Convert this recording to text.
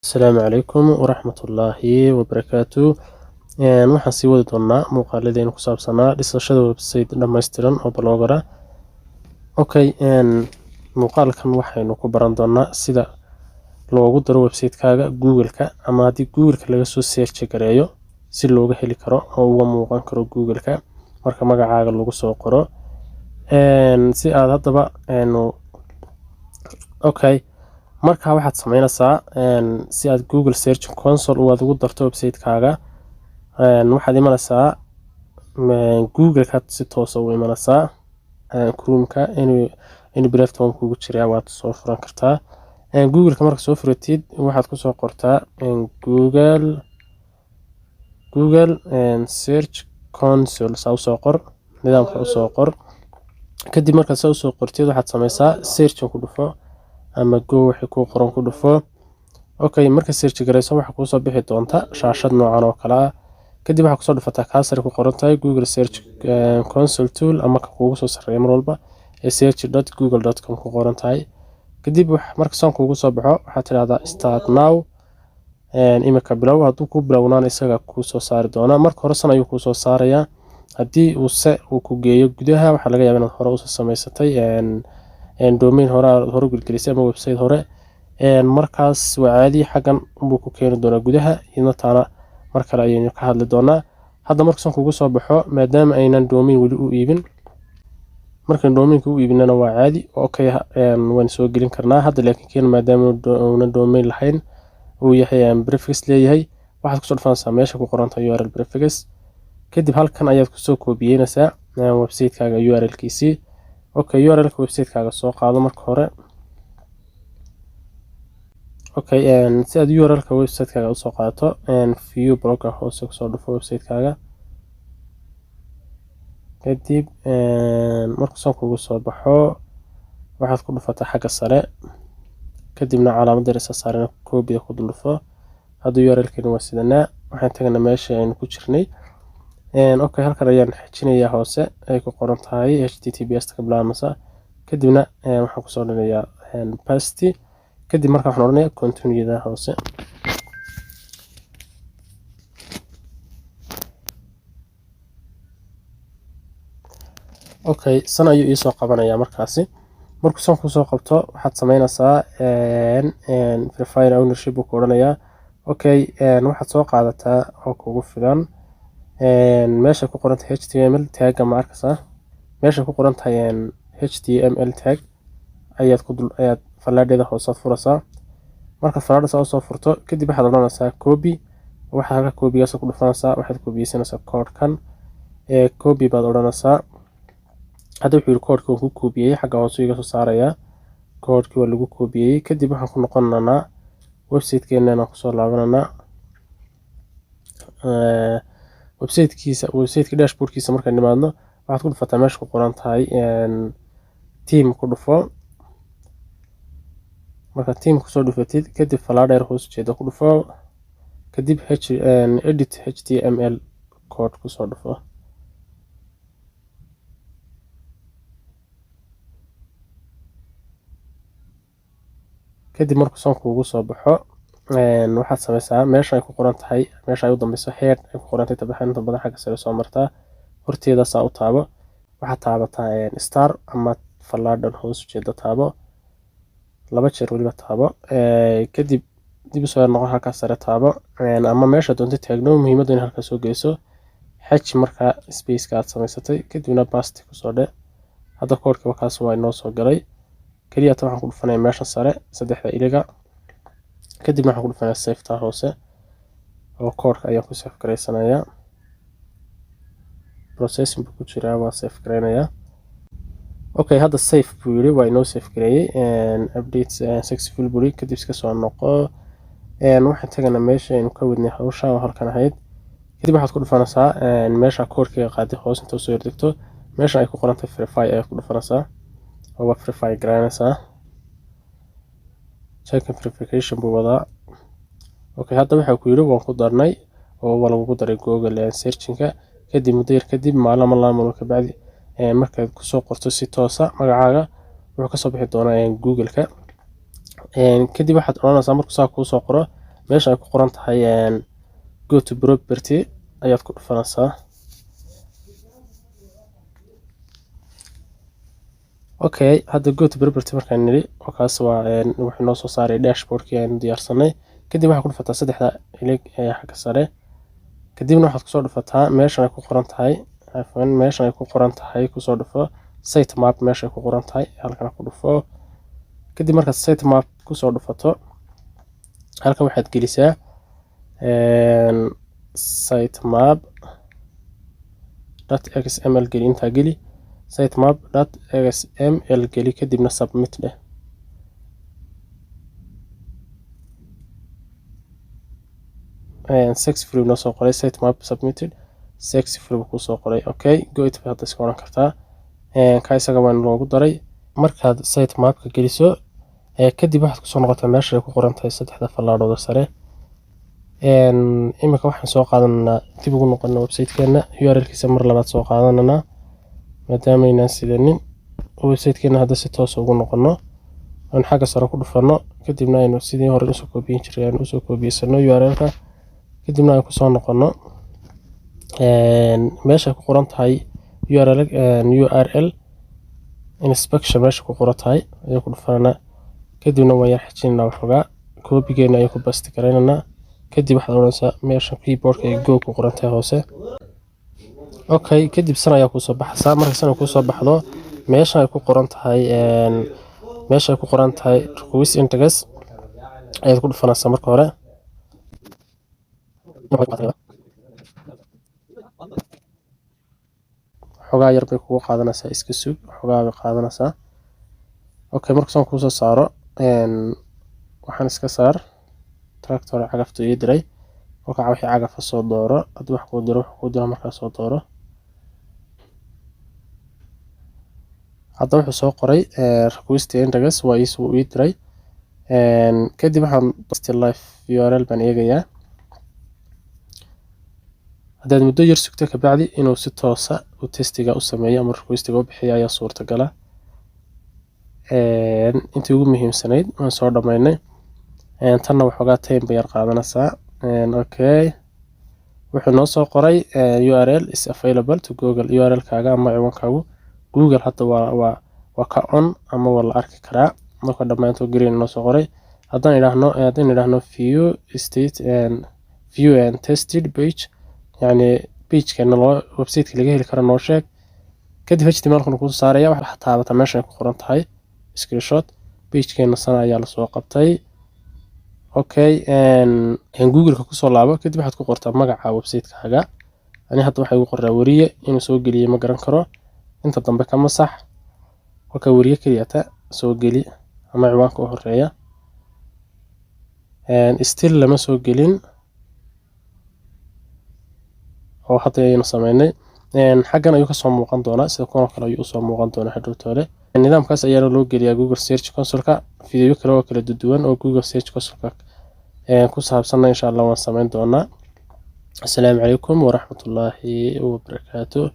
Asalaamu calaykum waraxmatullaahi wabarakaatu. Waxaan sii wadi doonaa muuqaaladeena ku saabsanaa dhisashada website dhammaystiran oo blogger ah. Muuqaalkan waxaynu ku baran doonaa sida loogu daro website-kaaga Google-ka ama haddii Google-ka laga soo search gareeyo si looga heli karo oo uga muuqan karo Google-ka marka magacaaga lagu soo qoro. Si aad haddaba marka waxaad sameynaysaa si aad Google Search Console ugu darto website-kaaga waxaad imanaysaa Google-ka si toos ah u imanaysaa Chrome-ka in platform kugu jira waad soo furan kartaa. Google-ka marka soo furatid waxaad ku soo qortaa Google Search Console soo qor nidaamka u soo qor. Kadib marka soo qortid waxaad sameysaa search ku dhufo ama go wixii ku qoran ku dhufo. Marka search gareyso waxa ku soo bixi doonta shaashad noocan oo kala ah. Kadib waxa ku soo dhufataa kaasar ku qoran tahay Google Search Console tool ama ka kugu soo sareeyo mar walba search.google.com ku qoran tahay. Kadib marka soo kugu soo baxo waxaad tiraahdaa start now. Imika bilow hadduu ku bilownaana isaga ku soo saari doona. Marka hore san ayuu ku soo saarayaa. Haddii uu ku geeyo gudaha waxa laga yaabaa inaad hore u samaysatay domain hore gudgelisay ama website hore markaas waa caadi xagan buu ku keeni doonaa gudaha iyadoo taana mar kale ayaynu ka hadli doonaa. Hadda marka soo kugu soo baxo maadaama aynan domain wali u iibin marka domain-ka u iibinana waa caadi waan soo gelin karnaa. Hadda laakiin maadaama uu domain lahayn uu yahay prefix leeyahay waxaad ku soo dhufanaysaa meesha ku qoran tahay URL prefix. Kadib halkan ayaad ku soo koobiyeynaysaa website-kaaga URL-kiisii. URL-ka website-kaaga soo qaado marka hore. Si aad URL-ka website-kaaga u soo qaadato view blogger hoose ku soo dhufo website-kaaga. Kadib marka soo kugu soo baxo waxaad ku dhufataa xagga sare. Kadibna calaamadda yar saaran copy ku dhufo. Hadda URL-keenu waa sidana waxaan tagnaa meesha aynu ku jirnay. Halkan ayaan xijinayaa hoose ay ku qoran tahay https ka bilaabmasa. Kadibna waxaan ku soo dhinayaa paste. Kadib marka waxaan oranayaa continue hoose. San ayuu ii soo qabanayaa markaasi. Markuu san ku soo qabto waxaad sameynaysaa verify ownership ku oranayaa. Waxaad soo qaadataa oo kugu filan meesha ku qoran tahay HTML tag ma arkaysaa meesha ku qoran tahay HTML tag ayaad falaadheeda hoose furaysaa. Marka falaadhaas soo furto kadib waxaad oranaysaa copy waxa halka copy-gaas ku dhufanaysaa waxaad copy-sanaysaa code-kan copy baad oranaysaa. Hadda wuxuu code-ka ku copy-yay xagga hoose iga soo saaraya code-kii waa lagu copy-yay. Kadib waxaan ku noqonaynaa website-keena ku soo laabananaa website-ka dashboard-kiisa marka nimaadno waxaad ku dhufataa meesha ku qoran tahay team ku dhufo. Marka team ku soo dhufatid kadib falaadheer hoos jeeda ku dhufo. Kadib edit HTML code ku soo dhufo. Kadib marka soo kugu soo baxo waxaad sameysaa meesha ay ku qoran tahay meesha ay u dambayso head ay ku qoran tahay tabaxanta badan xagga sare soo martaa horteeda saa u taabo waxaad taabataa star ama falaadhan hoos jeeda taabo laba jeer waliba taabo. Kadib dib soo noqon halka sare taabo ama meesha doonto taagno muhiimadda in halka soo geyso xaj marka space-ka aad sameysatay kadibna paste ku soo dhe. Hadda code-ka wakaas waa inoo soo galay kaliya waxaan ku dhufanay meesha sare saddexda iliga. Kadib waxaan ku dhufanay save ta hoose oo code-ka ayaan ku save gareysanayaa processing ku jira waa save gareynayaa. Hadda save buu yiri waa inoo save gareeyay update successful buri kadib iska soo noqo. Waxaan tagnaa meesha aynu ka wadnay hawsha oo halkan ahayd. Kadib waxaad ku dhufanaysaa meesha code-ka qaaday hoos inta soo yardegto meesha ay ku qoran tahay verify ay ku dhufanaysaa oo waa verify gareynaysaa. Check verification buu wadaa. Hadda waxa ku yiri waan ku darnay oo waa lagu daray Google searching-ka kadib muddo yar kadib maalmo ka bacdi markaad ku soo qorto si toos ah magacaaga wuxuu ka soo bixi doonaa Google-ka. Kadib waxaad oranaysaa markuu saa ku soo qoro meesha ay ku qoran tahay go to property ayaad ku dhufanaysaa. okay hadda go to property markaan niri wakaas waa wuxuu noo soo saaray dashboardkii aynu diyaarsanay. kadib waxaad ku dhufataa saddexda ilig ee xagga sare, kadibna waxaad kusoo dhufataa meeshan ay ku qoran tahay meeshan ay ku qoran tahay kusoo dhufo site map meesha ay ku qoran tahay halkan ku dhufo. kadib markaad site map kusoo dhufato halkan waxaad gelisaa sitemap.xml geli, intaa geli sitemap.xml geli, kadibna submit dheh. successfully noo soo qoray sitemap submitted, successfully ku soo qoray. okay go it hadda iska oran kartaa ka isaga waan loogu daray. markaad sitemapka geliso kadib waxaad kusoo noqotaa meesha ay ku qoran tahay saddexda fallaadhood sare. imika waxaan soo qaadanaa dib ugu noqono website-keena url-kiisa mar labaad soo qaadanana maadaama aynaan sidanin website-keena hadda si toos ugu noqono aan xagga sare ku dhufano, kadibna aynu sidii hore usoo koobiyin jiray aan usoo koobiyeysanno url-ka, kadibna aan kusoo noqono meesha ay ku qoran tahay url inspection meesha ku qoran tahay ayaan ku dhufananaa. kadibna waan yar xijinanaa waxoogaa, koobigeena ayaan ku basti garaynanaa. kadib waxaad oranaysaa meesha keyboardka ay go ku qoran tahay hoose. okay kadib san ayaa kusoo baxaysaa. marka san kusoo baxdo meesha ay ku qoran tahay request index ayaad ku dhufanaysaa marka hore. xogaa yar bay kugu qaadanaysaa, iska sug xogaa bay qaadanaysaa. okay marka san kusoo saaro waxaan iska saar tractor cagafta ii diray. marka wixii cagafa soo dooro, hadda wax ku diro markaa soo dooro. hadda wuxuu soo qoray request index waa ii diray. kadib waxaan still live url baan eegayaa. haddaad muddo yar sugto kabacdi inuu si toosa u testiga u sameeyo ama requestiga u bixiyo ayaa suurtagala. intii ugu muhiimsanayd waan soo dhammaynay. tanna waxoogaa time bay yar qaadanaysaa. okay wuxuu noo soo qoray url is available to google. url-kaaga ama ciwaankaagu google hadda waa ka on ama waa la arki karaa. marka dhammaantood green noo soo qoray. haddaan idhaahno view and tested page, yani page-keena website-ka laga heli karo noo sheeg. kadib html-kuna kuu saaraya waxaad taabataa meesha ay ku qoran tahay screenshot page-keena sana ayaa lasoo qabtay. okay google-ka kusoo laabo, kadib waxaad ku qortaa magaca website-kaaga. ani hadda waxay ugu qoraa wariye, inuu soo geliyey ma garan karo, inta dambe ka masax. kolka wariye keliyata soo geli ama ciwaanka u horeeya. still lama soo gelin oo hadda ayaynu sameynay. xaggan ayuu kasoo muuqan doonaa, sida kuwan kale ayuu usoo muuqan doonaa hadhowtoole. nidaamkaas ayaana loo geliyaa Google Search Console-ka. fiidiyo kale oo kala duwan oo Google Search Console-ka ku saabsanna insha Allah waan sameyn doonaa. assalaamu calaykum waraxmatullaahi wabarakaatuh.